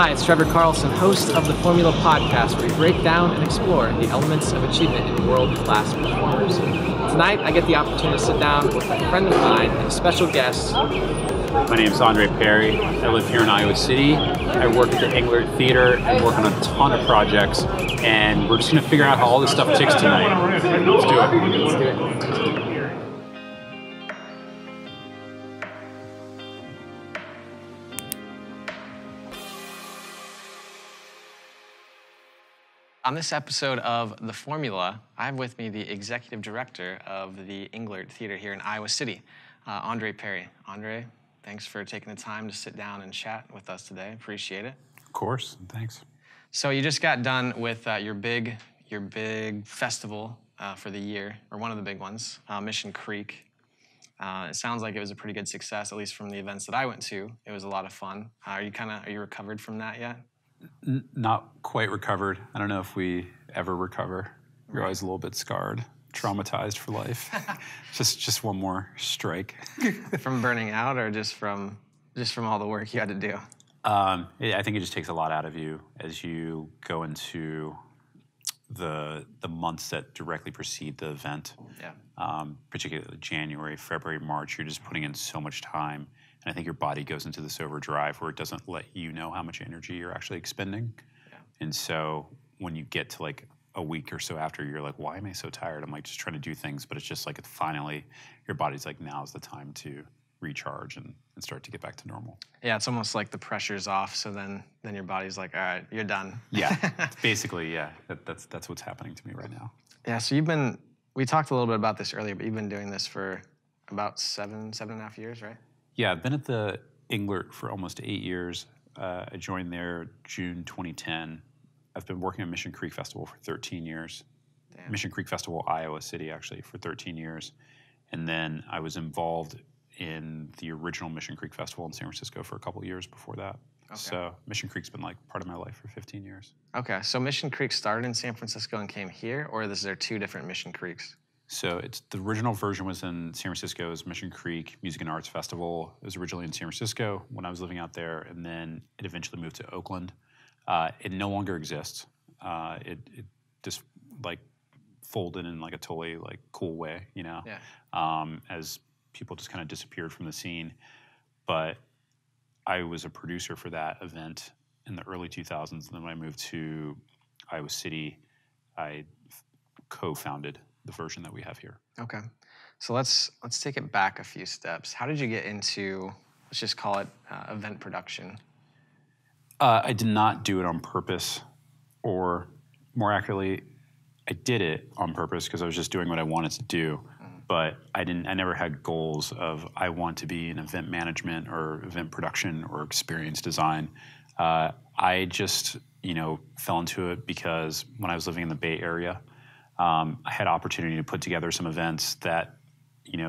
Hi, it's Trevor Carlson, host of the Formula Podcast, where we break down and explore the elements of achievement in world-class performers. Tonight, I get the opportunity to sit down with a friend of mine and a special guest. My name is Andre Perry. I live here in Iowa City. I work at the Englert Theatre and work on a ton of projects, and we're just going to figure out how all this stuff ticks tonight. Let's do it. Let's do it. On this episode of The Formula, I have with me the executive director of the Englert Theatre here in Iowa City, Andre Perry. Andre, thanks for taking the time to sit down and chat with us today. Appreciate it. Of course, thanks. So you just got done with your big festival for the year, or one of the big ones, Mission Creek. It sounds like it was a pretty good success, at least from the events that I went to. It was a lot of fun. Are you recovered from that yet? Not quite recovered. I don't know if we ever recover. You're always a little bit scarred, traumatized for life. just one more strike. From burning out, or just from all the work you had to do? I think it just takes a lot out of you as you go into the months that directly precede the event. Yeah. Particularly January, February, March. You're just putting in so much time. And I think your body goes into this overdrive where it doesn't let you know how much energy you're actually expending. Yeah. And so when you get to like a week or so after, you're like, why am I so tired? I'm like just trying to do things, but it's just like finally your body's like, now's the time to recharge and start to get back to normal. Yeah, it's almost like the pressure's off, so then your body's like, all right, you're done. Yeah, basically, yeah. That's what's happening to me right now. Yeah, so we talked a little bit about this earlier, but you've been doing this for about seven and a half years, right? Yeah, I've been at the Englert for almost 8 years. I joined there June 2010. I've been working on Mission Creek Festival for 13 years. Damn. Mission Creek Festival, Iowa City, actually, for 13 years. And then I was involved in the original Mission Creek Festival in San Francisco for a couple of years before that. Okay. So Mission Creek's been like part of my life for 15 years. Okay, so Mission Creek started in San Francisco and came here, or is there two different Mission Creeks? So the original version was in San Francisco's Mission Creek Music and Arts Festival. It was originally in San Francisco when I was living out there, and then it eventually moved to Oakland. It no longer exists. It just like folded in like a totally like cool way, you know, as people just kind of disappeared from the scene. But I was a producer for that event in the early 2000s, and then when I moved to Iowa City, I co-founded the version that we have here. Okay, so let's take it back a few steps. How did you get into, let's just call it event production? I did not do it on purpose, or more accurately, I did it on purpose because I was just doing what I wanted to do. But I never had goals of I want to be in event management or event production or experience design. I just, fell into it because when I was living in the Bay Area, I had opportunity to put together some events that,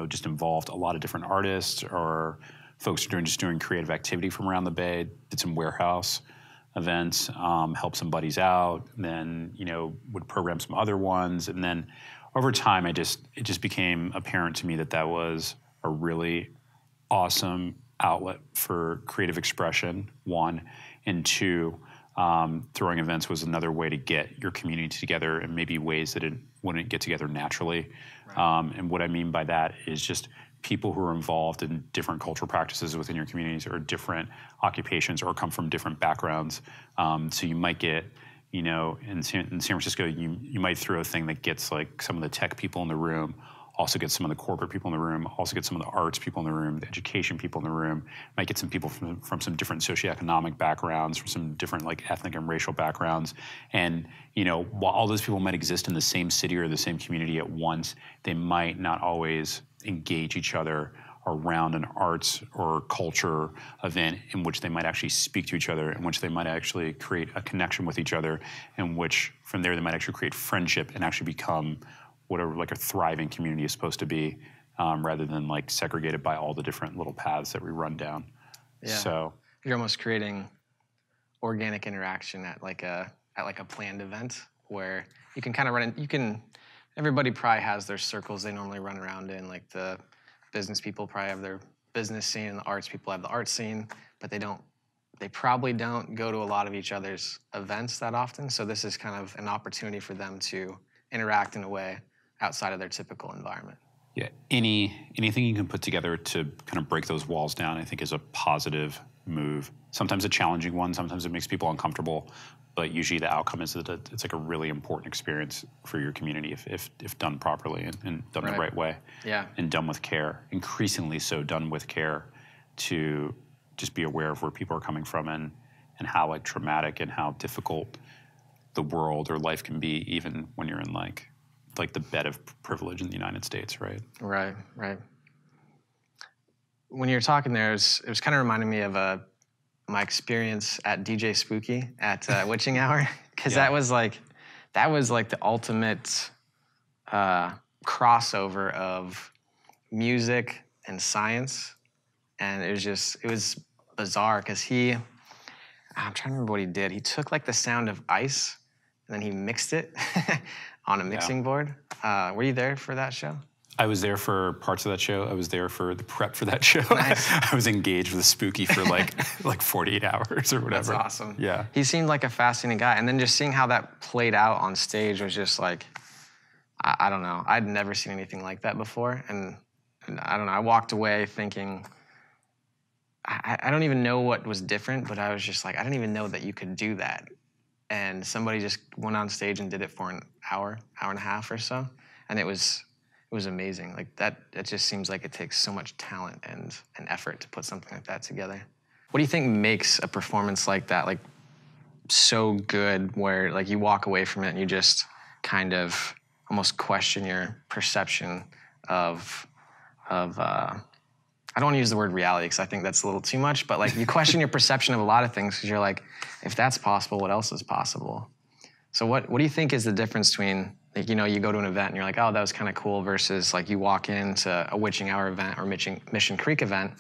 just involved a lot of different artists or folks doing creative activity from around the Bay. Did some warehouse events, helped some buddies out, then, would program some other ones. And then over time, it just became apparent to me that was a really awesome outlet for creative expression, one, and two, throwing events was another way to get your community together in maybe ways that it wouldn't get together naturally. Right. And what I mean by that is just people who are involved in different cultural practices within your communities or different occupations or come from different backgrounds. So you might get, in San Francisco, you might throw a thing that gets like some of the tech people in the room, also get some of the corporate people in the room, also get some of the arts people in the room, the education people in the room, might get some people from some different socioeconomic backgrounds, from some different like ethnic and racial backgrounds. And, while all those people might exist in the same city or the same community at once, they might not always engage each other around an arts or culture event in which they might actually speak to each other, in which they might actually create a connection with each other, in which from there they might actually create friendship and actually become whatever like a thriving community is supposed to be, rather than like segregated by all the different little paths that we run down. Yeah. So you're almost creating organic interaction at like a planned event where you can kind of run in, everybody probably has their circles they normally run around in, like the business people probably have their business scene and the arts people have the art scene, but they don't they probably don't go to a lot of each other's events that often. So this is kind of an opportunity for them to interact in a way outside of their typical environment. Yeah, anything you can put together to kind of break those walls down, I think, is a positive move. Sometimes a challenging one. Sometimes it makes people uncomfortable, but usually the outcome is that it's like a really important experience for your community if done properly and done the right way. Yeah. And done with care. Increasingly so done with care, to just be aware of where people are coming from and how like traumatic and how difficult the world or life can be, even when you're in like the bed of privilege in the United States, right? Right. When you were talking there, it was kind of reminding me of my experience at DJ Spooky at Witching Hour, because that was like the ultimate crossover of music and science, and it was bizarre because I'm trying to remember what he did. He took like the sound of ice and then he mixed it on a mixing board. Were you there for that show? I was there for parts of that show. I was there for the prep for that show. Nice. I was engaged with Spooky for like 48 hours or whatever. That's awesome. Yeah. He seemed like a fascinating guy. And then just seeing how that played out on stage was just like, I don't know. I'd never seen anything like that before. And I don't know. I walked away thinking, I don't even know what was different, but I was just like, I didn't even know that you could do that. And somebody just went on stage and did it for an hour and a half or so. And it was amazing. Like that, it just seems like it takes so much talent and effort to put something like that together. What do you think makes a performance like that like so good, where like you walk away from it and you just kind of almost question your perception of I don't want to use the word reality because I think that's a little too much, but like you question your perception of a lot of things because you're like, if that's possible, what else is possible? So what do you think is the difference between, like, you know, you go to an event and you're like, oh, that was kind of cool, versus like you walk into a Witching Hour event or Mission Creek event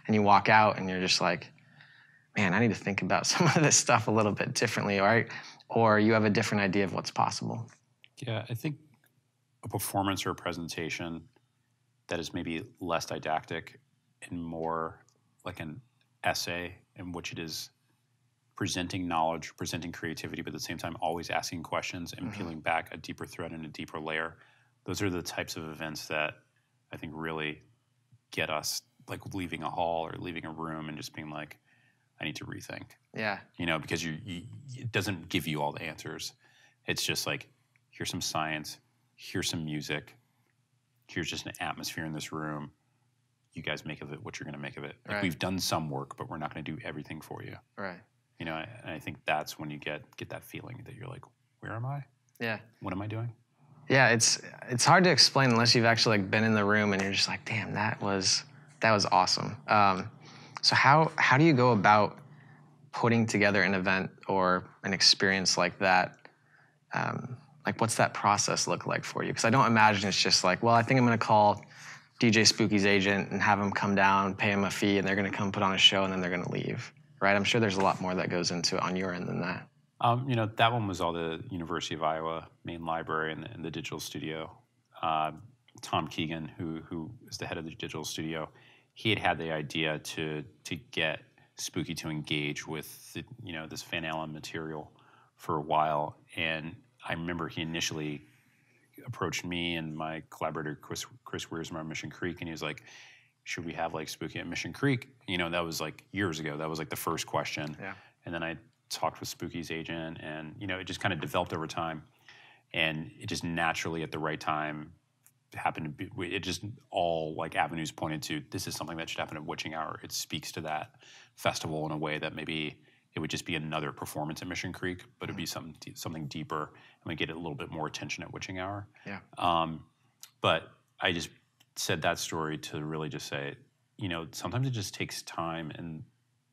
and you walk out and you're just like, man, I need to think about some of this stuff a little bit differently, right? Or you have a different idea of what's possible. Yeah, I think a performance or a presentation that is maybe less didactic and more like an essay in which it is presenting knowledge, presenting creativity, but at the same time always asking questions and peeling back a deeper thread and a deeper layer. Those are the types of events that I think really get us like leaving a hall or leaving a room and just being like, I need to rethink. Yeah. You know, because it doesn't give you all the answers. It's just like, here's some science, here's some music, here's just an atmosphere in this room. You guys make of it what you're going to make of it. Like, we've done some work, but we're not going to do everything for you. Right. You know, and I think that's when you get that feeling that you're like, where am I? Yeah. What am I doing? Yeah, it's hard to explain unless you've actually like been in the room and you're just like, damn, that was awesome. So how do you go about putting together an event or an experience like that? Like, what's that process look like for you? Because I don't imagine it's just like, well, I think I'm going to call DJ Spooky's agent and have him come down, pay him a fee, and they're going to come put on a show and then they're going to leave. Right? I'm sure there's a lot more that goes into it on your end than that. You know, that one was all the University of Iowa main library and the digital studio. Tom Keegan, who is the head of the digital studio, he had the idea to get Spooky to engage with this Van Allen material for a while, and I remember he initially approached me and my collaborator Chris Wiersma at Mission Creek, and he was like, should we have like Spooky at Mission Creek? You know, that was like years ago. That was like the first question. Yeah. And then I talked with Spooky's agent, and it just kind of developed over time, and it just naturally at the right time happened to be. It just all like avenues pointed to, this is something that should happen at Witching Hour. It speaks to that festival in a way that maybe it would just be another performance at Mission Creek, but it'd be something deeper, and we get a little bit more attention at Witching Hour. Yeah. But I just said that story to really just say, sometimes it just takes time and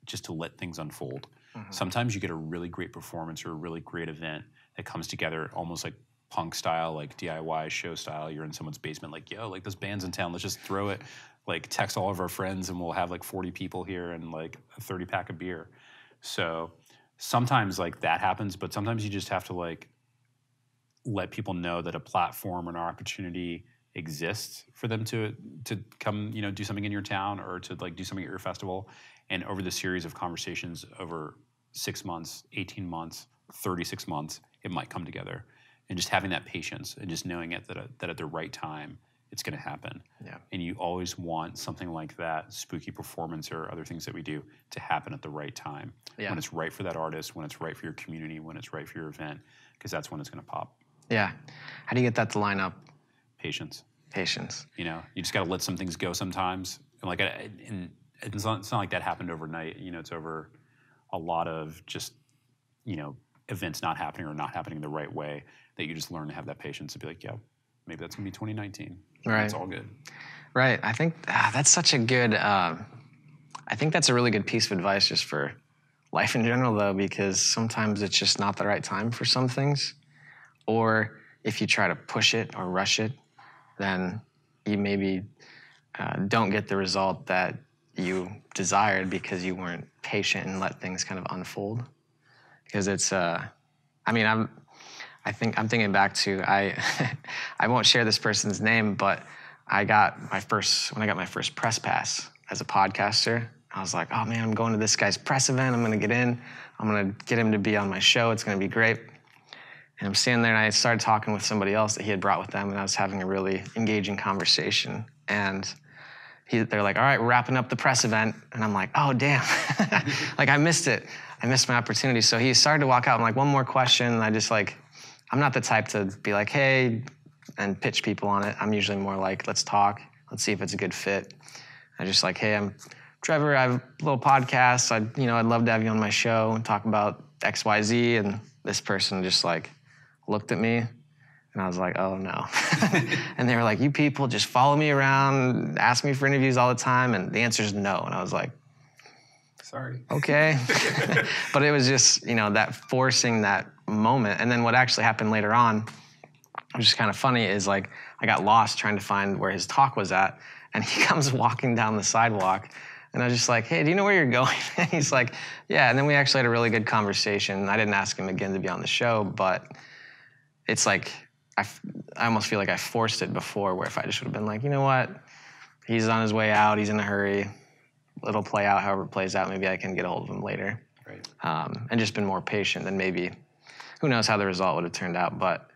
just to let things unfold. Sometimes you get a really great performance or a really great event that comes together almost like punk style, like DIY show style. You're in someone's basement, like, yo, like this band's in town, let's just throw it, like text all of our friends and we'll have like 40 people here and like a 30 pack of beer. So sometimes like that happens, but sometimes you just have to like let people know that a platform or an opportunity exists for them to come, do something in your town or to like do something at your festival. And over the series of conversations over 6 months, 18 months, 36 months, it might come together. And just having that patience and just knowing that at the right time, it's going to happen. Yeah. And you always want something like that, spooky performance or other things that we do, to happen at the right time. Yeah. When it's right for that artist, when it's right for your community, when it's right for your event, because that's when it's going to pop. Yeah. How do you get that to line up? Patience. Patience. You just got to let some things go sometimes. And it's not like that happened overnight. It's over a lot of just, events not happening or not happening the right way that you just learn to have that patience to be like, yeah, maybe that's going to be 2019. Right. It's all good. Right. I think that's such a good, I think that's a really good piece of advice just for life in general, though, because sometimes it's just not the right time for some things. Or if you try to push it or rush it, then you maybe don't get the result that you desired because you weren't patient and let things kind of unfold. Because it's, I'm thinking back to, I won't share this person's name, but when I got my first press pass as a podcaster, I was like, oh man, I'm going to this guy's press event. I'm going to get in. I'm going to get him to be on my show. It's going to be great. And I'm standing there and I started talking with somebody else that he had brought with them, and I was having a really engaging conversation. And they're like, all right, we're wrapping up the press event. And I'm like, oh, damn. Like, I missed it. I missed my opportunity. So he started to walk out. I'm like, one more question. And I'm not the type to be like, hey, and pitch people on it. I'm usually more like, let's talk. Let's see if it's a good fit. I'm just like, hey, I'm Trevor. I have a little podcast. I'd love to have you on my show and talk about X, Y, Z. And this person just looked at me. And I was like, oh, no. And they were like, you people just follow me around, ask me for interviews all the time, and the answer is no. And I was like, sorry. Okay. But it was just, that forcing that moment. And then what actually happened later on, which is kind of funny, is I got lost trying to find where his talk was at. And he comes walking down the sidewalk. And I was just like, hey, do you know where you're going? And he's like, yeah. And then we actually had a really good conversation. I didn't ask him again to be on the show, but it's like, I almost feel like I forced it before, where if I just would have been like, you know what, he's on his way out, he's in a hurry, it'll play out however it plays out, maybe I can get a hold of him later. Right. And just been more patient, then maybe, who knows how the result would have turned out, but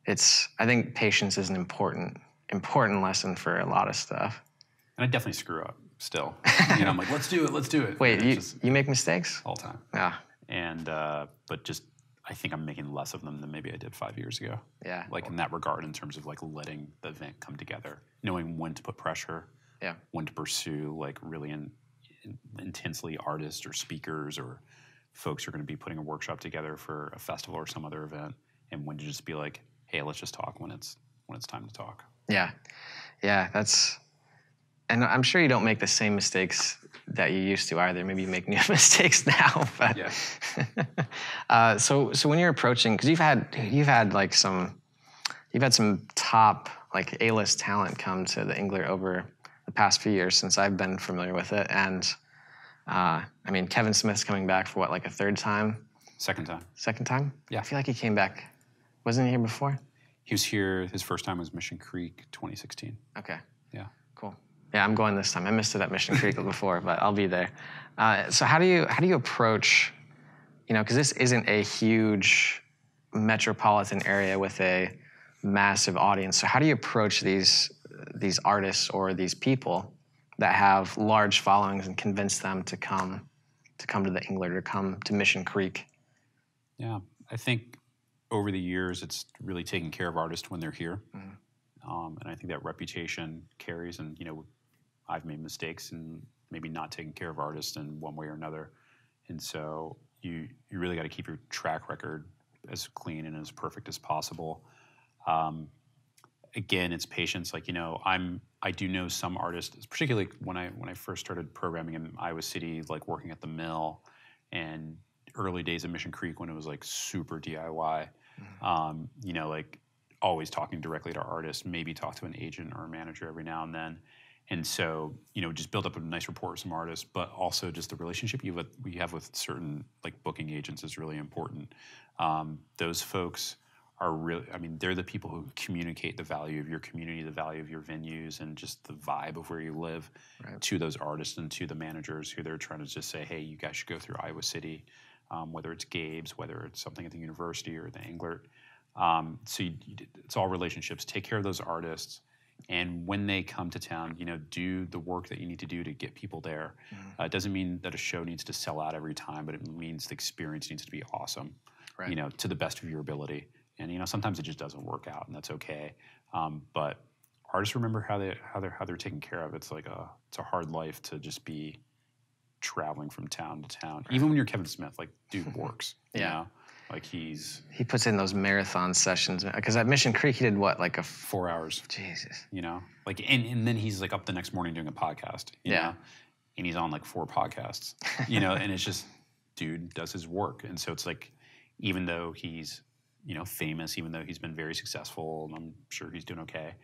I think patience is an important lesson for a lot of stuff. And I definitely screw up still. I'm like, let's do it. Wait, you make mistakes? All the time. Yeah. And, but just, I think I'm making less of them than maybe I did 5 years ago. Yeah. In that regard, in terms of letting the event come together, knowing when to put pressure, yeah, when to pursue really intensely artists or speakers or folks who are going to be putting a workshop together for a festival or some other event, and when to just be like, hey, let's just talk when it's time to talk. Yeah. And I'm sure you don't make the same mistakes that you used to either. Maybe you make new mistakes now. But yeah. So when you're approaching, because you've had some top A-list talent come to the Englert over the past few years since I've been familiar with it, and Kevin Smith's coming back for what, a third time? Second time. Second time? Yeah. I feel like he came back. Wasn't he here before? He was here. His first time was Mission Creek, 2016. Okay. Yeah. Cool. Yeah, I'm going this time. I missed it at Mission Creek before, but I'll be there. So how do you approach, because this isn't a huge metropolitan area with a massive audience. So how do you approach these artists or these people that have large followings and convince them to come to the Englert or come to Mission Creek? Yeah, I think over the years, it's really taking care of artists when they're here. Mm-hmm. And I think that reputation carries, and I've made mistakes and maybe not taking care of artists in one way or another. And so you really got to keep your track record as clean and as perfect as possible. Again, it's patience. I do know some artists, particularly when I first started programming in Iowa City, working at the mill and early days of Mission Creek when it was super DIY, always talking directly to artists, maybe talk to an agent or a manager every now and then. And so, just build up a nice rapport with some artists, but also just the relationship you have with certain booking agents is really important. Those folks are really, I mean, they're the people who communicate the value of your community, the value of your venues, and just the vibe of where you live to those artists and to the managers who they're trying to just say, hey, you guys should go through Iowa City, whether it's Gabe's, whether it's something at the university or the Englert. It's all relationships. Take care of those artists. And when they come to town, do the work that you need to do to get people there. It doesn't mean that a show needs to sell out every time, but it means the experience needs to be awesome, to the best of your ability. And sometimes it just doesn't work out, and that's okay. But artists remember how they're taken care of. It's like it's a hard life to just be traveling from town to town. Even when you're Kevin Smith, like dude works. Like he puts in those marathon sessions, because at Mission Creek he did what, like 4 hours. Jesus. Like and then he's like up the next morning doing a podcast. You know? And he's on like 4 podcasts. And it's just dude does his work, and so it's like even though he's famous, even though he's been very successful, and I'm sure he's doing okay,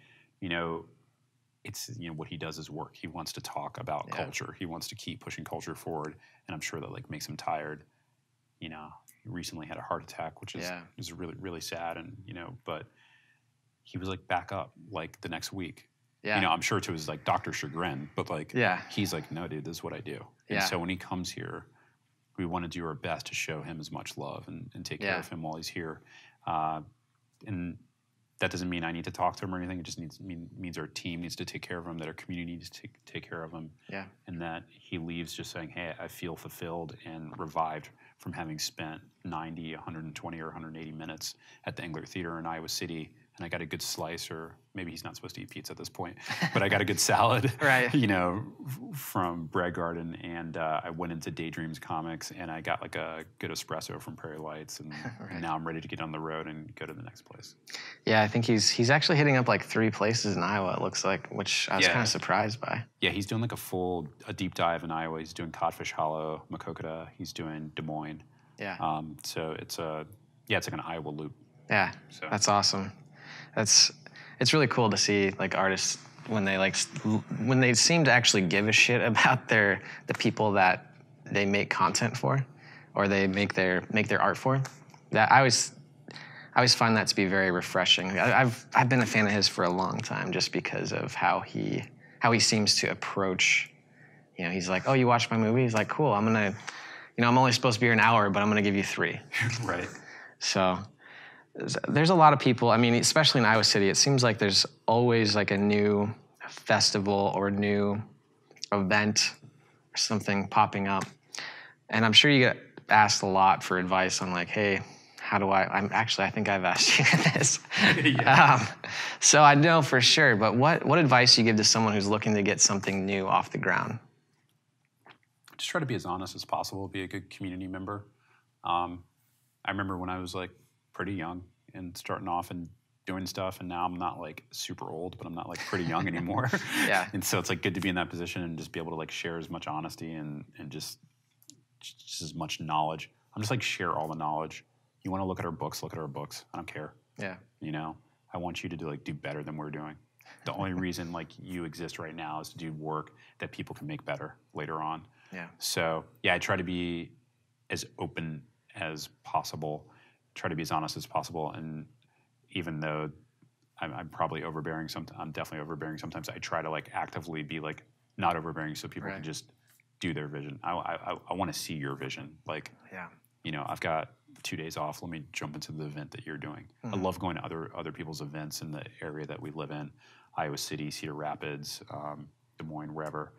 it's what he does is work. He wants to talk about culture. He wants to keep pushing culture forward, and I'm sure that like makes him tired. He recently had a heart attack, which is really, really sad, and but he was like back up like the next week. I'm sure to his like doctor's chagrin, but like he's like, no, dude, this is what I do. And so when he comes here, we want to do our best to show him as much love and take care of him while he's here. And that doesn't mean I need to talk to him or anything. It just means our team needs to take care of him, that our community needs to take care of him. And that he leaves just saying, hey, I feel fulfilled and revived from having spent 90, 120, or 180 minutes at the Englert Theatre in Iowa City. And I got a good slice, or maybe he's not supposed to eat pizza at this point, but I got a good salad, from Bread Garden, and I went into Daydreams Comics, and I got like a good espresso from Prairie Lights, and now I'm ready to get on the road and go to the next place. Yeah, I think he's actually hitting up like 3 places in Iowa, it looks like, which I was kind of surprised by. Yeah, he's doing like a deep dive in Iowa. He's doing Codfish Hollow, Makokata. He's doing Des Moines. So it's like an Iowa loop. Yeah, so that's awesome. It's really cool to see like artists when they seem to actually give a shit about the people that they make content for, or they make their art for. That I always find that to be very refreshing. I've been a fan of his for a long time, just because of how he seems to approach. He's like, oh, you watched my movie? He's like, cool. I'm only supposed to be here an hour, but I'm gonna give you 3. Right. So. There's a lot of people, I mean, especially in Iowa City, it seems like there's always like a new festival or new event or something popping up. And I'm sure you get asked a lot for advice on like, hey, how do I think I've asked you this. So I know for sure, but what advice do you give to someone who's looking to get something new off the ground? Just try to be as honest as possible, be a good community member. I remember when I was like pretty young and starting off and doing stuff, and now I'm not like super old, but I'm not like pretty young anymore. And so it's like good to be in that position and just be able to like share as much honesty and just as much knowledge. I'm just like, share all the knowledge. You want to look at our books, look at our books. I don't care. I want you to do better than we're doing. The only reason like you exist right now is to do work that people can make better later on. So I try to be as open as possible, try to be as honest as possible, and even though I'm probably overbearing sometimes, I'm definitely overbearing sometimes, I try to like actively be like not overbearing so people can just do their vision. I want to see your vision. Like, I've got 2 days off, let me jump into the event that you're doing. I love going to other people's events in the area that we live in, Iowa City, Cedar Rapids, Des Moines, wherever.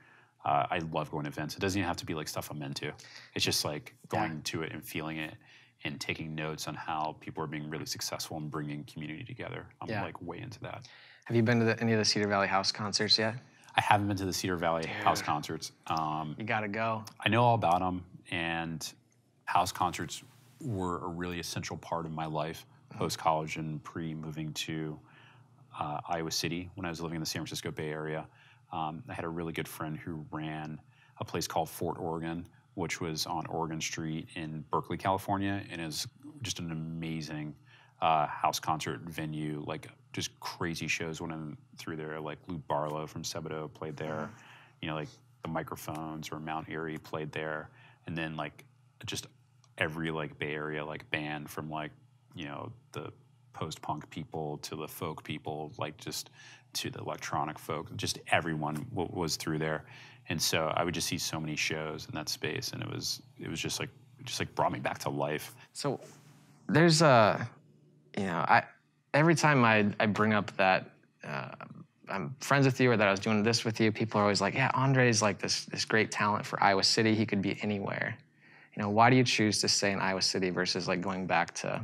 I love going to events. It doesn't even have to be like stuff I'm into. It's just like going to it and feeling it and taking notes on how people are being really successful and bringing community together. I'm like way into that. Have you been to any of the Cedar Valley House concerts yet? I haven't been to the Cedar Valley House concerts. You gotta go. I know all about them, and house concerts were a really essential part of my life post-college and pre-moving to Iowa City when I was living in the San Francisco Bay Area. I had a really good friend who ran a place called Fort Oregon, which was on Oregon Street in Berkeley, California, and is just an amazing house concert venue. Like just crazy shows went in through there. Like Lou Barlow from Sebadoh played there. Like the Microphones or Mount Airy played there, and then like just every like Bay Area like band from like the post-punk people to the folk people, like just to the electronic folk. Just everyone was through there, and so I would just see so many shows in that space, and it was just like brought me back to life. So there's every time I bring up that I'm friends with you or that I was doing this with you, people are always like, yeah, Andre's like this great talent for Iowa City. He could be anywhere. You know, why do you choose to stay in Iowa City versus like going back to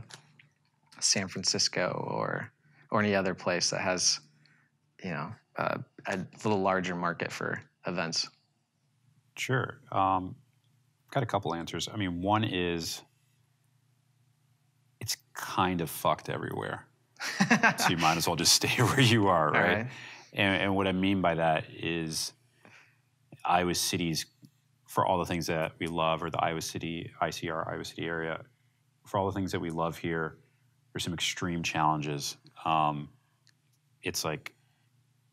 San Francisco or any other place that has, a little larger market for events? Sure. Got a couple answers. I mean, one is it's kind of fucked everywhere. So you might as well just stay where you are, right? And what I mean by that is Iowa City's, for all the things that we love, or the Iowa City, ICR, Iowa City area, for all the things that we love here, there's some extreme challenges. It's like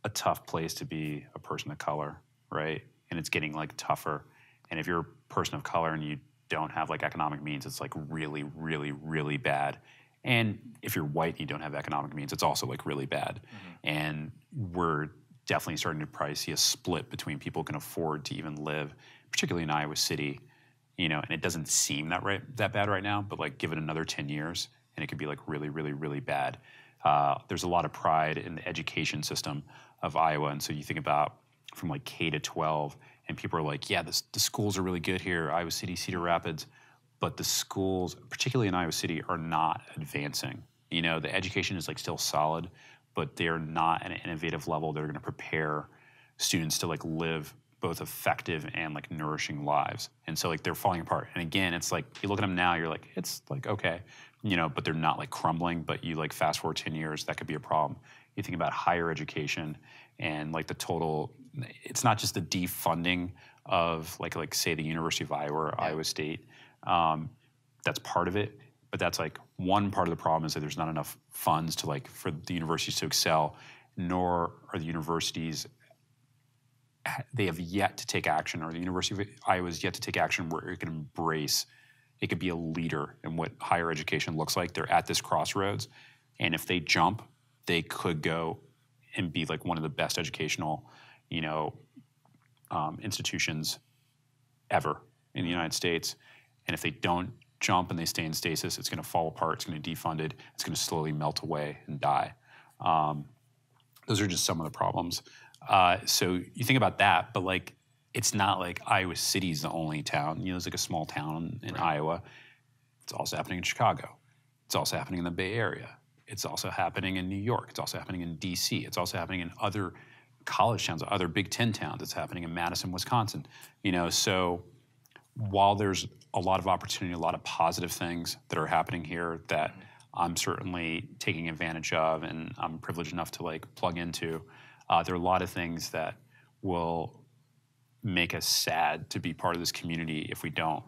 a tough place to be a person of color, right? And it's getting like tougher. And if you're a person of color and you don't have like economic means, it's like really, really, really bad. And if you're white and you don't have economic means, it's also like really bad. And we're definitely starting to probably see a split between people who can afford to even live, particularly in Iowa City, and it doesn't seem that bad right now, but like give it another 10 years and it could be like really, really, really bad. There's a lot of pride in the education system of Iowa. And so you think about from like K to 12, and people are like, yeah, the schools are really good here, Iowa City, Cedar Rapids. But the schools, particularly in Iowa City, are not advancing. The education is like still solid, but they're not at an innovative level that are going to prepare students to like live both effective and like nourishing lives. And so like they're falling apart. And again, it's like you look at them now, you're like, it's like okay, but they're not like crumbling. But you like fast forward 10 years, that could be a problem. You think about higher education and like the total. It's not just the defunding of like say the University of Iowa or Iowa State. That's part of it, but that's like one part of the problem is that there's not enough funds to like for the universities to excel, nor are the universities, they have yet to take action, or the University of Iowa has yet to take action where it can embrace, it could be a leader in what higher education looks like. They're at this crossroads, and if they jump, they could go and be like one of the best educational, institutions ever in the United States. And if they don't jump and they stay in stasis, it's going to fall apart. It's going to defund it. It's going to slowly melt away and die. Those are just some of the problems. So you think about that, but like it's not like Iowa City is the only town. It's like a small town in Iowa. It's also happening in Chicago. It's also happening in the Bay Area. It's also happening in New York. It's also happening in D.C. It's also happening in other college towns, other Big Ten towns. It's happening in Madison, Wisconsin. So while there's a lot of opportunity, a lot of positive things that are happening here that I'm certainly taking advantage of, and I'm privileged enough to like plug into, there are a lot of things that will make us sad to be part of this community if we don't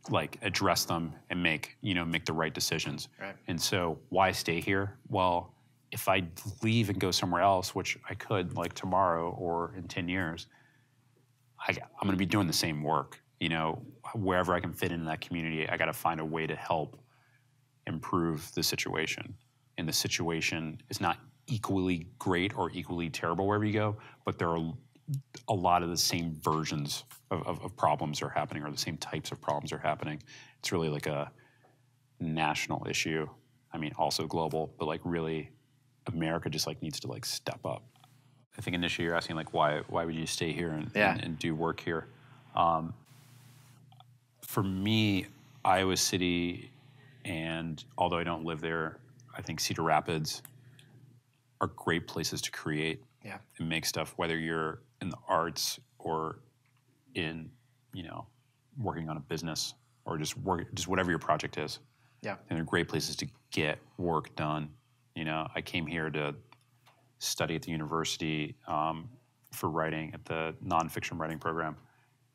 like address them and make the right decisions. Right. And so why stay here? Well, if I leave and go somewhere else, which I could like tomorrow or in 10 years, I'm going to be doing the same work. Wherever I can fit into that community, I got to find a way to help improve the situation. And the situation is not equally great or equally terrible wherever you go, but there are a lot of the same versions of problems are happening, or the same types of problems are happening. It's really like a national issue. I mean, also global, but like really America just like needs to like step up. I think initially you're asking like why would you stay here and do work here? For me, Iowa City, and although I don't live there, I think Cedar Rapids are great places to create and make stuff, whether you're in the arts or in, working on a business or just whatever your project is. Yeah. And they're great places to get work done. I came here to study at the university for writing at the nonfiction writing program.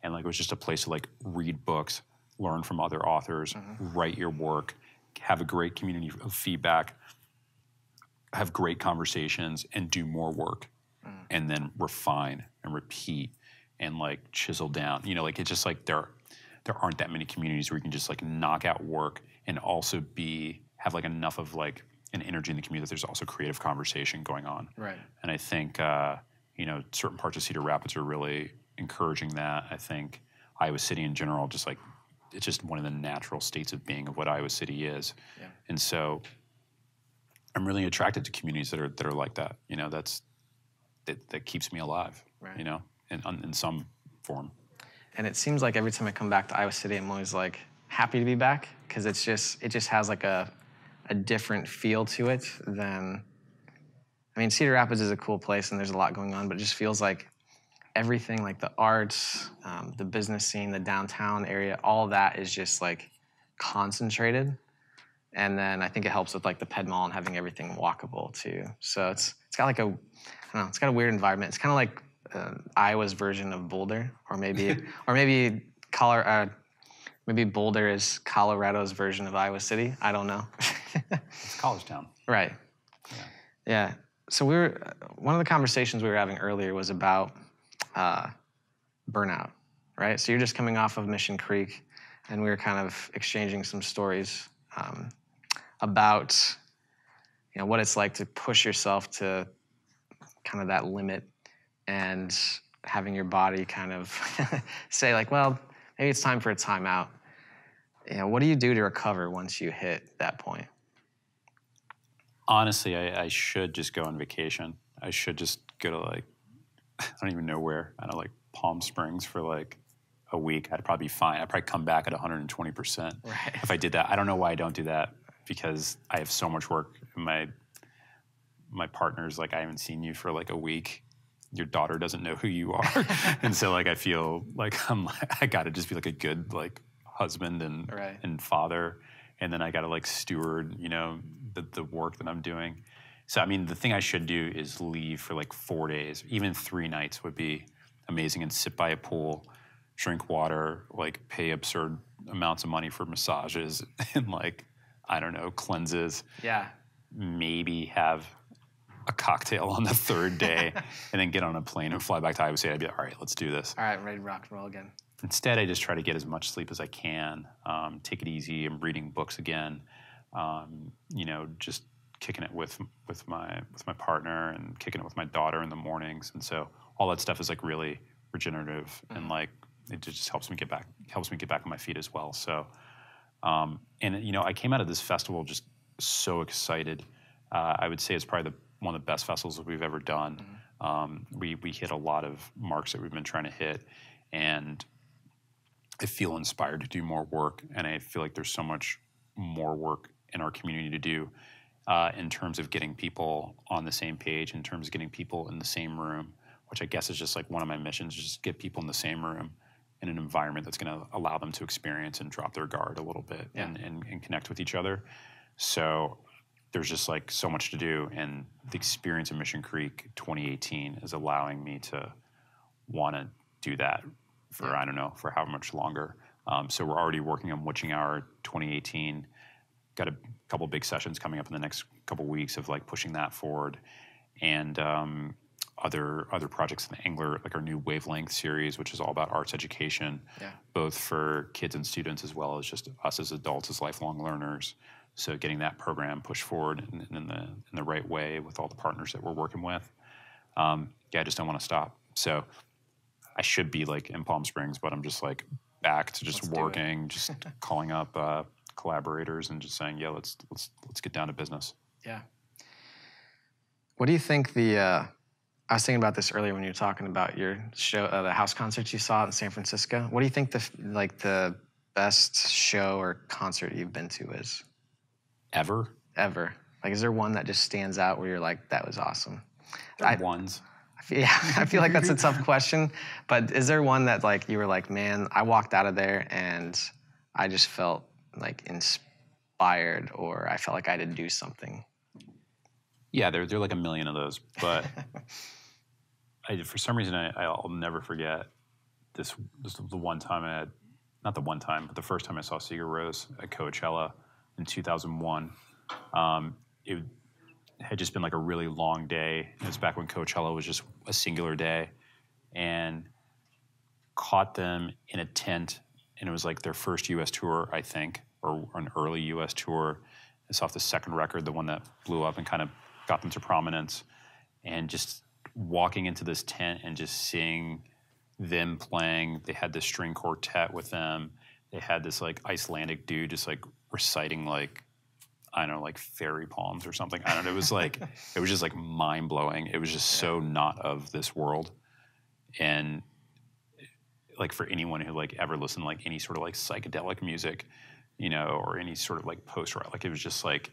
And like it was just a place to like read books, learn from other authors, write your work, have a great community of feedback, have great conversations, and do more work, and then refine and repeat and like chisel down. Like it's just like there aren't that many communities where you can just like knock out work and also have like enough of like an energy in the community that there's also creative conversation going on. Right. And I think certain parts of Cedar Rapids are really encouraging that. I think Iowa City in general, just like it's just one of the natural states of being of what Iowa City is. Yeah. And so I'm really attracted to communities that are like that. That keeps me alive. Right. In some form. And it seems like every time I come back to Iowa City, I'm always like happy to be back because it just has like a different feel to it than. I mean, Cedar Rapids is a cool place and there's a lot going on, but it just feels like everything, like the arts, the business scene, the downtown area, all of that is just like concentrated. And then I think it helps with like the Ped Mall and having everything walkable too. So it's got like it's got a weird environment. It's kind of like Iowa's version of Boulder, or maybe maybe Boulder is Colorado's version of Iowa City. I don't know. It's college town. Right. Yeah. So one of the conversations we were having earlier was about burnout, right? So you're just coming off of Mission Creek, and we were kind of exchanging some stories about what it's like to push yourself to kind of that limit and having your body kind of say like, well, maybe it's time for a timeout. What do you do to recover once you hit that point? Honestly, I should just go on vacation. I should just go to like, I don't even know where. I don't know, like Palm Springs for like a week. I'd probably be fine. I'd probably come back at 120% right. if I did that. I don't know why I don't do that because I have so much work. My partner's like, I haven't seen you for like a week. Your daughter doesn't know who you are. And so like, I feel like I gotta just be like a good like husband and father. And then I gotta like steward, the work that I'm doing. So, I mean, the thing I should do is leave for like 4 days. Even 3 nights would be amazing, and sit by a pool, drink water, like pay absurd amounts of money for massages and like, I don't know, cleanses. Yeah. Maybe have a cocktail on the 3rd day and then get on a plane and fly back to Iowa City. I'd be like, all right, let's do this. All right, ready to rock and roll again. Instead, I just try to get as much sleep as I can, take it easy. I'm reading books again, just kicking it with my partner and kicking it with my daughter in the mornings. And so all that stuff is like really regenerative and like it just helps me get back on my feet as well. So, I came out of this festival just so excited. I would say it's probably one of the best festivals that we've ever done. We hit a lot of marks that we've been trying to hit, and I feel inspired to do more work, and I feel like there's so much more work in our community to do in terms of getting people on the same page, in terms of getting people in the same room, which I guess is just like one of my missions, just get people in the same room in an environment that's going to allow them to experience and drop their guard a little bit and connect with each other. So there's just like so much to do, and the experience in Mission Creek 2018 is allowing me to want to do that for I don't know for how much longer. So we're already working on Witching Hour 2018. Got a couple big sessions coming up in the next couple weeks of like pushing that forward, and other projects in the Englert, like our new Wavelength series, which is all about arts education, both for kids and students as well as just us as adults as lifelong learners. So getting that program pushed forward in the right way with all the partners that we're working with. I just don't want to stop. So I should be like in Palm Springs, but I'm just like back to just working, just calling up collaborators and just saying, let's get down to business. Yeah. What do you think I was thinking about this earlier when you were talking about your show, the house concerts you saw in San Francisco. What do you think the best show or concert you've been to is? Ever? Like, is there one that just stands out where you're like, that was awesome? Ones. I feel like that's a tough question, but is there one that like you were like, man, I walked out of there and I just felt like inspired, or I felt like I had to do something? Yeah, there are like a million of those, but for some reason I'll never forget this was the one time not the one time, but the first time I saw Sigur Rós at Coachella in 2001. It had just been like a really long day. It was back when Coachella was just a singular day, and caught them in a tent, and it was like their first U.S. tour, I think, or an early U.S. tour. It's off the second record, the one that blew up and kind of got them to prominence. And just walking into this tent and just seeing them playing. They had this string quartet with them. They had this like Icelandic dude just like reciting like, I don't know, like fairy poems or something. I don't know. It was like, it was just like mind blowing. It was just so not of this world. And like for anyone who like ever listened to like any sort of like psychedelic music, you know, or any sort of like post-rock, like it was just like,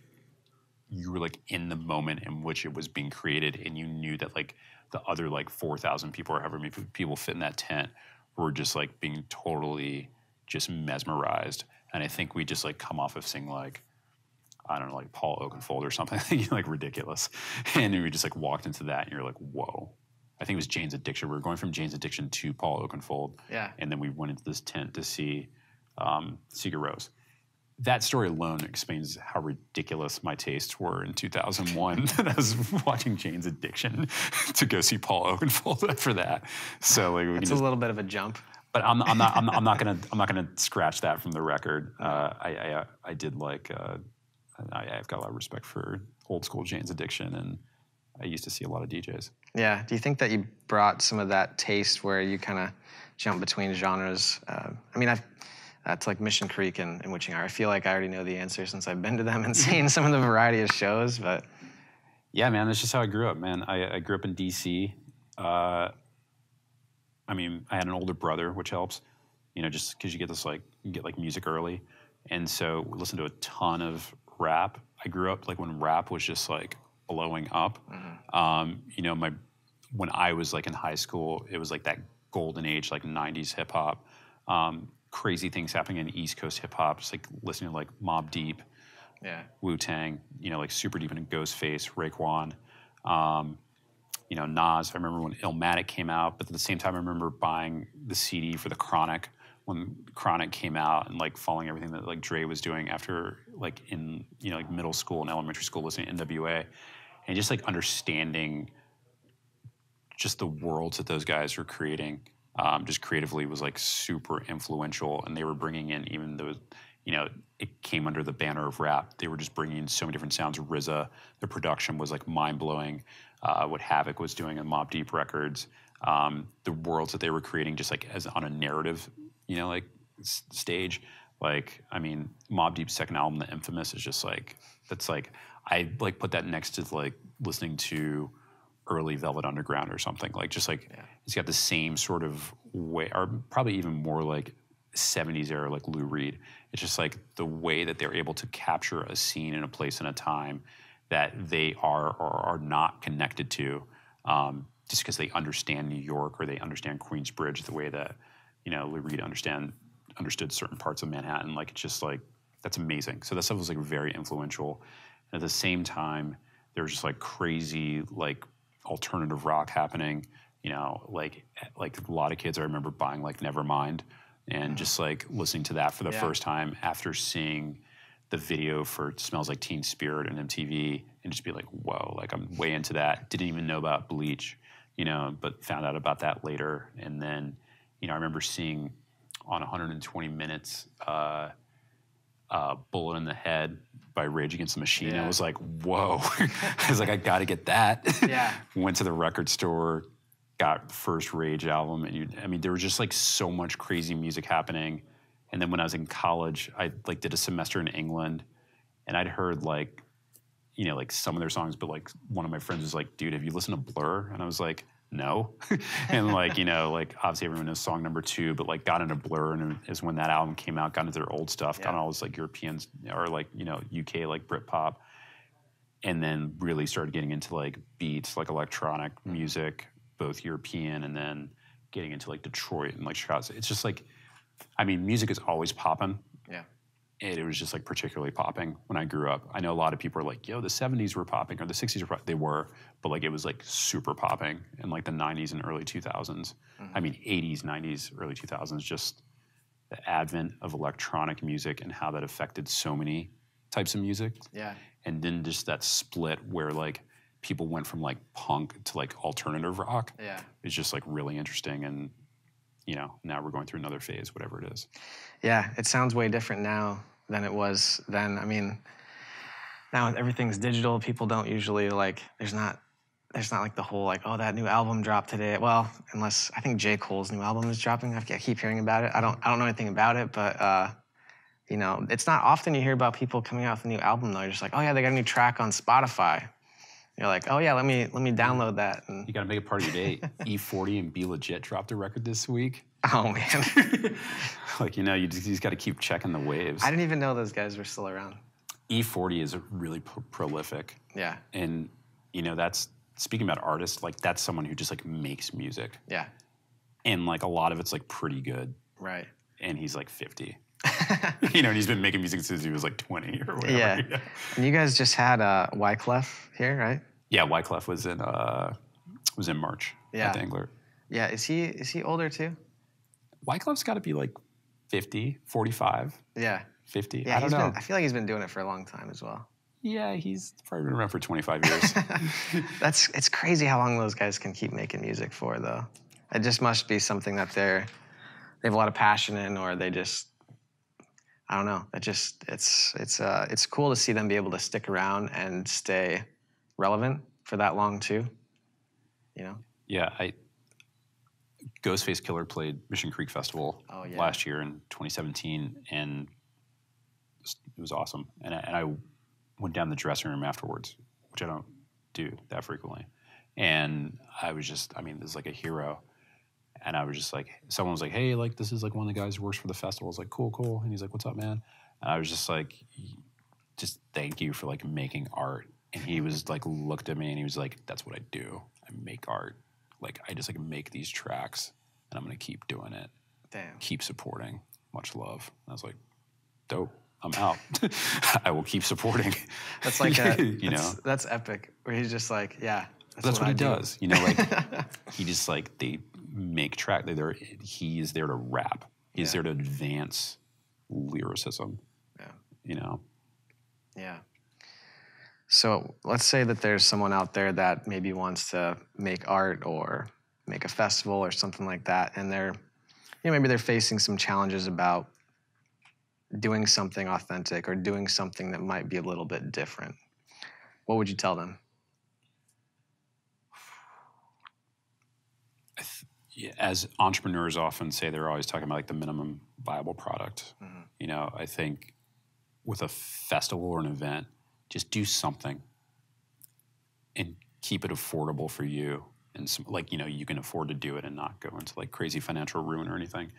you were like in the moment in which it was being created, and you knew that like the other like 4,000 people or however many people fit in that tent were just like being totally just mesmerized. And I think we just like come off of seeing like, I don't know, like Paul Oakenfold or something like ridiculous. And we just like walked into that and you're like, whoa. I think it was Jane's Addiction. We were going from Jane's Addiction to Paul Oakenfold. Yeah. And then we went into this tent to see Sigur Rós. That story alone explains how ridiculous my tastes were in 2001 that I was watching Jane's Addiction to go see Paul Oakenfold for that. So like it's a little bit of a jump. But I'm not gonna scratch that from the record. I did like I've got a lot of respect for old school Jane's Addiction, and I used to see a lot of DJs. Yeah. Do you think that you brought some of that taste where you kind of jump between genres? I mean, to like Mission Creek and Witching Hour. I feel like I already know the answer since I've been to them and seen some of the variety of shows, but... Yeah, man, that's just how I grew up, man. I grew up in D.C. I mean, I had an older brother, which helps, you know, just because you get like music early. And so we listened to a ton of rap. I grew up like when rap was just like blowing up. Mm-hmm. You know, when I was like in high school, it was like that golden age, like 90s hip hop. Crazy things happening in East Coast hip hop, just like listening to like Mobb Deep, Wu-Tang, you know, like super deep into Ghostface, Raekwon, you know, Nas. I remember when Illmatic came out, but at the same time, I remember buying the CD for the Chronic when Chronic came out, and like following everything that like Dre was doing after like in, you know, like middle school and elementary school, listening to NWA, and just like understanding just the worlds that those guys were creating. Just creatively was like super influential, and they were bringing in, even though, you know, it came under the banner of rap, they were just bringing in so many different sounds. RZA, the production was like mind blowing. What Havoc was doing on Mobb Deep Records, the worlds that they were creating, just like as on a narrative, you know, like stage. Like, I mean, Mobb Deep's second album, The Infamous, is just like, that's like, I like put that next to like listening to early Velvet Underground or something. Like, just like, it's got the same sort of way, or probably even more like 70s era, like Lou Reed. It's just like the way that they're able to capture a scene in a place and a time that they are or are not connected to, just because they understand New York or they understand Queensbridge the way that, you know, Lou Reed understood certain parts of Manhattan. Like, it's just like, that's amazing. So that stuff was like very influential. And at the same time, there was just like crazy, like, alternative rock happening, you know, like a lot of kids I remember buying like Nevermind and just like listening to that for the first time after seeing the video for Smells Like Teen Spirit on MTV, and just be like, whoa, like I'm way into that. Didn't even know about Bleach, you know, but found out about that later. And then, you know, I remember seeing on 120 Minutes Bullet in the Head by Rage Against the Machine. I was like, whoa. I was like, I got to get that. Yeah. Went to the record store, got the first Rage album. And I mean, there was just like so much crazy music happening. And then when I was in college, I like did a semester in England, and I'd heard like, you know, like some of their songs, but like one of my friends was like, dude, have you listened to Blur? And I was like, no. And like, you know, like obviously everyone knows song number 2, but like got into Blur, and is when that album came out, got into their old stuff, got all this like Europeans or like, you know, UK like Britpop, and then really started getting into like beats, like electronic music, both European, and then getting into like Detroit and like Chicago. It's just like, I mean, music is always popping. Yeah. And it was just like particularly popping when I grew up. I know a lot of people are like, yo, the 70s were popping or the 60s were popping. They were, but like it was like super popping in like the 90s and early 2000s. I mean, 80s, 90s, early 2000s, just the advent of electronic music and how that affected so many types of music. Yeah. And then just that split where like people went from like punk to like alternative rock. Yeah. It's just like really interesting. And, you know, now we're going through another phase, whatever it is. Yeah, it sounds way different now than it was then. I mean, now everything's digital. People don't usually like. There's not like the whole like, oh, that new album dropped today. Well, unless I think J. Cole's new album is dropping. I keep hearing about it. I don't know anything about it, but you know, it's not often you hear about people coming out with a new album though. You're just like, oh yeah, they got a new track on Spotify. You're like, oh yeah, let me download that. And You got to make it part of your day. E40 and Be Legit dropped a record this week. oh man, Like, you know, you just got to keep checking the waves. I didn't even know those guys were still around. E40 is really prolific. Yeah, And, you know, that's, speaking about artists, like that's someone who just like makes music. yeah, And like a lot of it's like pretty good. right. And he's like 50. You know, and he's been making music since he was like 20 or whatever. Yeah. And you guys just had Wyclef here, right? Yeah, Wyclef was in March Yeah. at the Englert. Yeah, is he older too? Wyclef's got to be like 50, 45, Yeah. 50. Yeah, I don't know. I feel like he's been doing it for a long time as well. Yeah, he's probably been around for 25 years. It's crazy how long those guys can keep making music for though. It just must be something that they have a lot of passion in, or they just, I don't know. It's cool to see them be able to stick around and stay relevant for that long too. You know? Yeah, Ghostface Killer played Mission Creek Festival last year in 2017, and it was awesome. And I went down the dressing room afterwards, which I don't do that frequently. And I was just, I mean, this is like a hero. And I was just like, someone was like, hey, like, this is like one of the guys who works for the festival. I was like, cool. And he's like, what's up, man? And I was just like, just thank you for like making art. And he was like, looked at me and he was like, that's what I do. I make art. Like, I just like make these tracks and I'm going to keep doing it. Damn. Keep supporting. Much love. And I was like, dope. I'm out. I will keep supporting. That's like that's epic. Where he's just like, yeah. That's what he does. You know, like he just like they make track. He is there to rap. He's there to advance lyricism. Yeah. You know. Yeah. So let's say that there's someone out there that maybe wants to make art or make a festival or something like that, and maybe they're facing some challenges about doing something authentic or doing something that might be a little bit different. What would you tell them? As entrepreneurs often say, they're always talking about like the minimum viable product. Mm-hmm. You know, I think with a festival or an event, just do something and keep it affordable for you. And you can afford to do it and not go into like crazy financial ruin or anything.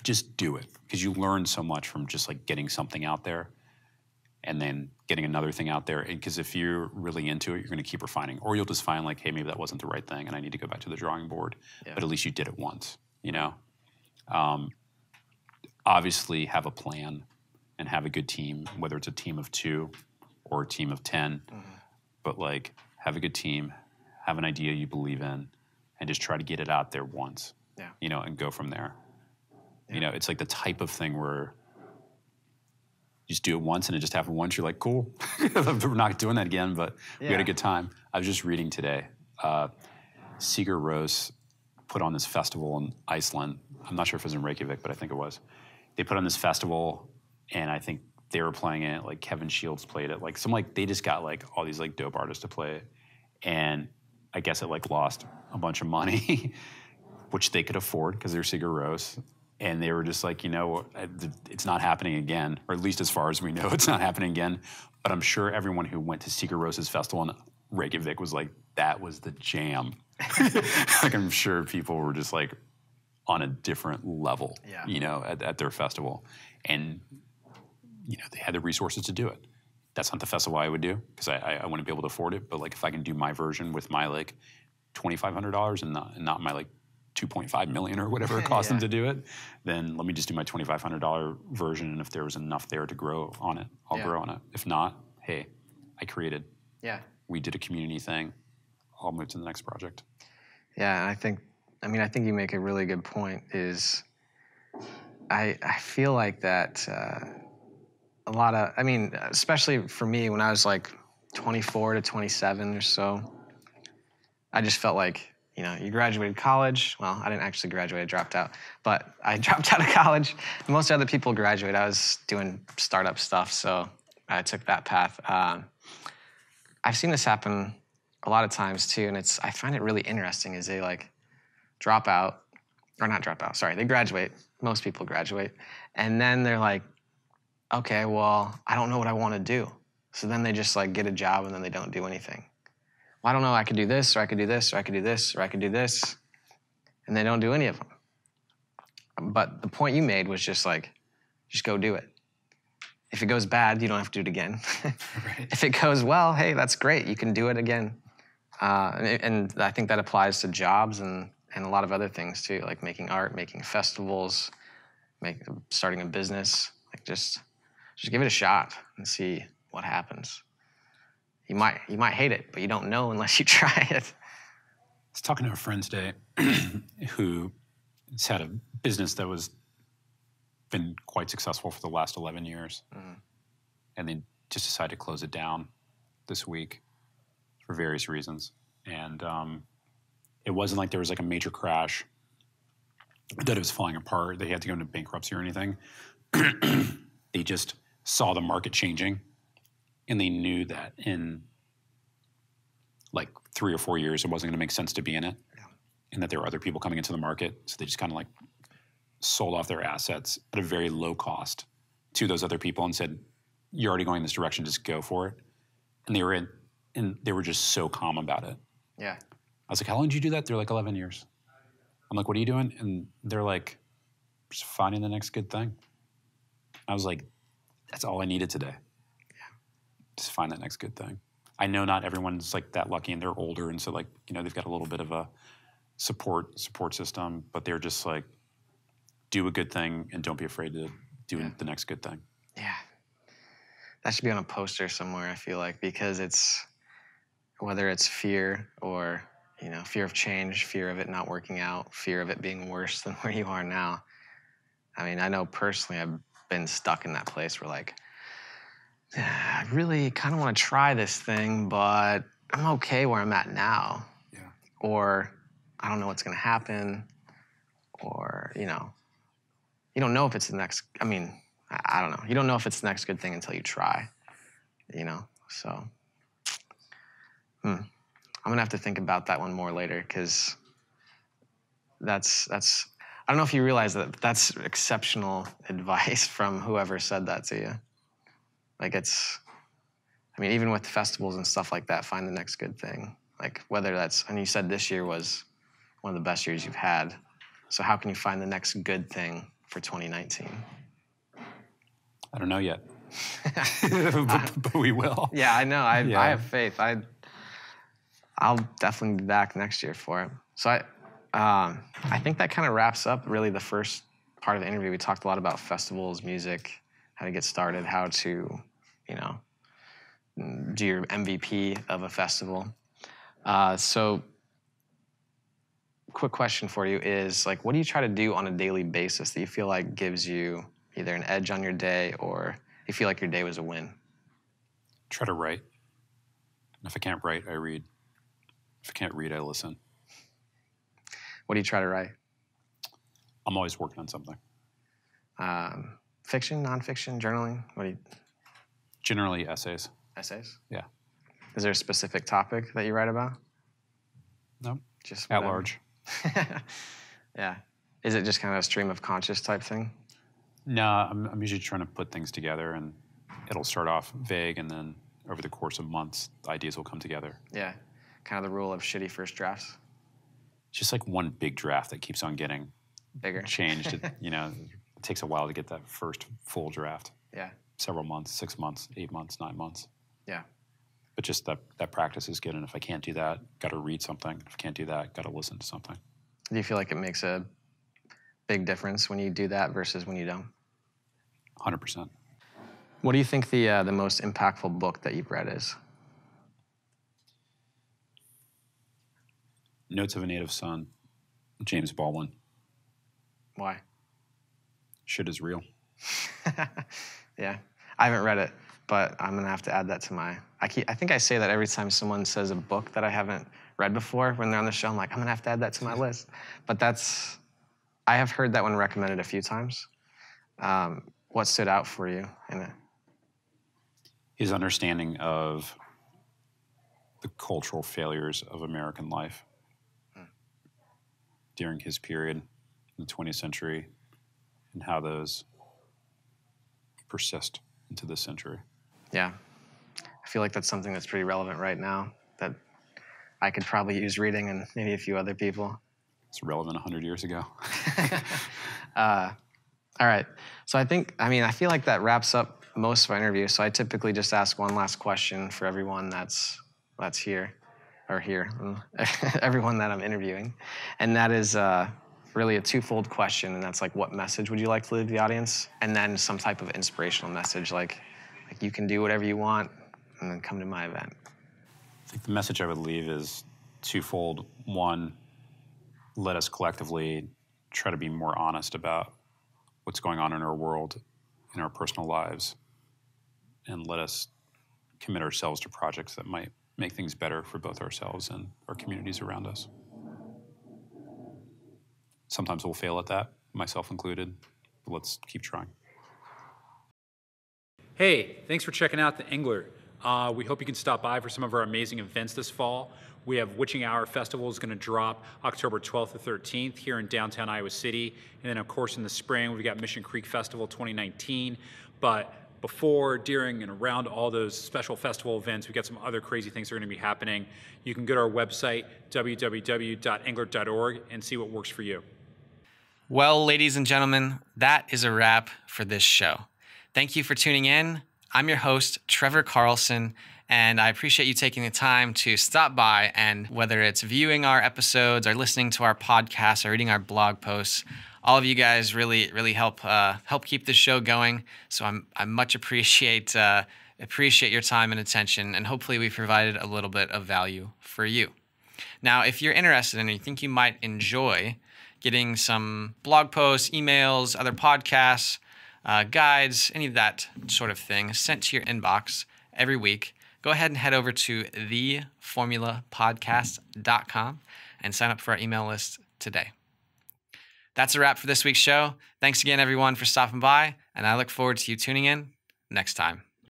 Just do it, because you learn so much from just like getting something out there and then getting another thing out there. Because if you're really into it, you're going to keep refining, or you'll just find like, hey, maybe that wasn't the right thing and I need to go back to the drawing board. Yeah. But at least you did it once, you know? Obviously have a plan and have a good team, whether it's a team of 2 or a team of 10, but like have a good team, have an idea you believe in, and just try to get it out there once, you know, and go from there. Yeah. You know, it's like the type of thing where you just do it once and it just happened once. You're like, cool. We're not doing that again, but we had a good time. I was just reading today. Sigur Rós put on this festival in Iceland. I'm not sure if it was in Reykjavik, but I think it was. They put on this festival, and I think they were playing it. Like Kevin Shields played it. Like they just got like all these like dope artists to play it, and I guess it like lost a bunch of money, which they could afford because they're Sigur Rós. And they were just like, you know, it's not happening again, or at least as far as we know, it's not happening again. But I'm sure everyone who went to Sigur Rós's festival in Reykjavik was like, that was the jam. Like, I'm sure people were just like on a different level, you know, at their festival. And, you know, they had the resources to do it. That's not the festival I would do, because I wouldn't be able to afford it. But like, if I can do my version with my like $2,500 and not my like $2.5 million or whatever it cost them to do it, then let me just do my $2,500 version. And if there was enough there to grow on it, I'll grow on it. If not, hey, I created. Yeah. We did a community thing. I'll move to the next project. Yeah, and I think you make a really good point. Is I feel like that a lot of, especially for me when I was like 24 to 27 or so, I just felt like, you know, you graduated college. Well, I didn't actually graduate, I dropped out. But I dropped out of college. Most other people graduate. I was doing startup stuff, so I took that path. I've seen this happen a lot of times too, and I find it really interesting is they like drop out, or not drop out, sorry, they graduate. Most people graduate. And then they're like, okay, well, I don't know what I want to do. So then they just like get a job and then they don't do anything. Well, I don't know, I could do this, or I could do this, or I could do this, or I could do this. And they don't do any of them. But the point you made was just like, just go do it. If it goes bad, you don't have to do it again. Right. If it goes well, hey, that's great. You can do it again. And I think that applies to jobs and a lot of other things too, like making art, making festivals, starting a business. Like just give it a shot and see what happens. You might hate it, but you don't know unless you try it. I was talking to a friend today who has had a business that was been quite successful for the last 11 years. Mm-hmm. And they just decided to close it down this week for various reasons. And it wasn't like there was like a major crash that it was falling apart. They had to go into bankruptcy or anything. They just saw the market changing, and they knew that in like 3 or 4 years, it wasn't going to make sense to be in it, and that there were other people coming into the market. So they just kind of like sold off their assets at a very low cost to those other people and said, "You're already going this direction, just go for it." And they were just so calm about it. Yeah. I was like, "How long did you do that?" They're like, 11 years. I'm like, "What are you doing?" And they're like, "Just finding the next good thing." I was like, that's all I needed today. Yeah. Just find that next good thing. I know not everyone's like that lucky and they're older. And so like, you know, they've got a little bit of a support system, but they're just like, do a good thing and don't be afraid to do the next good thing. Yeah. That should be on a poster somewhere, I feel like, because whether it's fear or, you know, fear of change, fear of it not working out, fear of it being worse than where you are now. I mean, I know personally I've been stuck in that place where like, I really kind of want to try this thing, but I'm okay where I'm at now. Yeah. Or I don't know what's going to happen. Or, you know, you don't know if it's the next, I mean, I don't know. You don't know if it's the next good thing until you try, you know? So, I'm going to have to think about that one more later because that's, I don't know if you realize that that's exceptional advice from whoever said that to you. Like I mean, even with festivals and stuff like that, find the next good thing. Like whether that's, and you said this year was one of the best years you've had. So how can you find the next good thing for 2019? I don't know yet, but we will. Yeah, I know. I have faith. I'll definitely be back next year for it. So I think that kind of wraps up really the first part of the interview. We talked a lot about festivals, music, how to get started, how to, you know, do your MVP of a festival. So quick question for you is, like, what do you try to do on a daily basis that you feel like gives you either an edge on your day or you feel like your day was a win? Try to write. And if I can't write, I read. If I can't read, I listen. What do you try to write? I'm always working on something. Fiction, nonfiction, journaling? What do you? Generally essays. Essays? Yeah. Is there a specific topic that you write about? No. Just at large. Yeah. Is it just kind of a stream of conscious type thing? No, I'm usually trying to put things together, and it'll start off vague, and then over the course of months, the ideas will come together. Yeah. Kind of the rule of shitty first drafts. Just like one big draft that keeps on getting bigger, changed. You know, it takes a while to get that first full draft. Yeah. Several months, 6 months, 8 months, 9 months. Yeah. But just that practice is good. And if I can't do that, got to read something. If I can't do that, got to listen to something. Do you feel like it makes a big difference when you do that versus when you don't? 100%. What do you think the most impactful book that you've read is? Notes of a Native Son, James Baldwin. Why? Shit is real. Yeah. I haven't read it, but I'm going to have to add that to my... I think I say that every time someone says a book that I haven't read before when they're on the show. I'm like, I'm going to have to add that to my list. But I have heard that one recommended a few times. What stood out for you in it? his understanding of the cultural failures of American life during his period in the 20th century and how those persist into this century. Yeah. I feel like that's something that's pretty relevant right now that I could probably use reading, and maybe a few other people. It's relevant 100 years ago. All right. So I feel like that wraps up most of our interview. So I typically just ask one last question for everyone that's here, everyone that I'm interviewing. And that is really a twofold question. And that's like, what message would you like to leave the audience? And then some type of inspirational message, like you can do whatever you want and then come to my event. I think the message I would leave is twofold. One, let us collectively try to be more honest about what's going on in our world, in our personal lives, and let us commit ourselves to projects that might make things better for both ourselves and our communities around us. Sometimes we'll fail at that, myself included, but let's keep trying. Hey, thanks for checking out the Englert. We hope you can stop by for some of our amazing events this fall. We have Witching Hour Festival is going to drop October 12th to 13th here in downtown Iowa City. And then, of course, in the spring, we've got Mission Creek Festival 2019. But before, during, and around all those special festival events, we've got some other crazy things that are going to be happening. You can go to our website, www.englert.org, and see what works for you. Well, ladies and gentlemen, that is a wrap for this show. Thank you for tuning in. I'm your host, Trevor Carlson, and I appreciate you taking the time to stop by, and whether it's viewing our episodes or listening to our podcast or reading our blog posts, all of you guys really help keep this show going. So I much appreciate your time and attention, and hopefully we provided a little bit of value for you. Now, if you're interested and you think you might enjoy getting some blog posts, emails, other podcasts, guides, any of that sort of thing sent to your inbox every week, go ahead and head over to theformulapodcast.com and sign up for our email list today. That's a wrap for this week's show. Thanks again, everyone, for stopping by, and I look forward to you tuning in next time.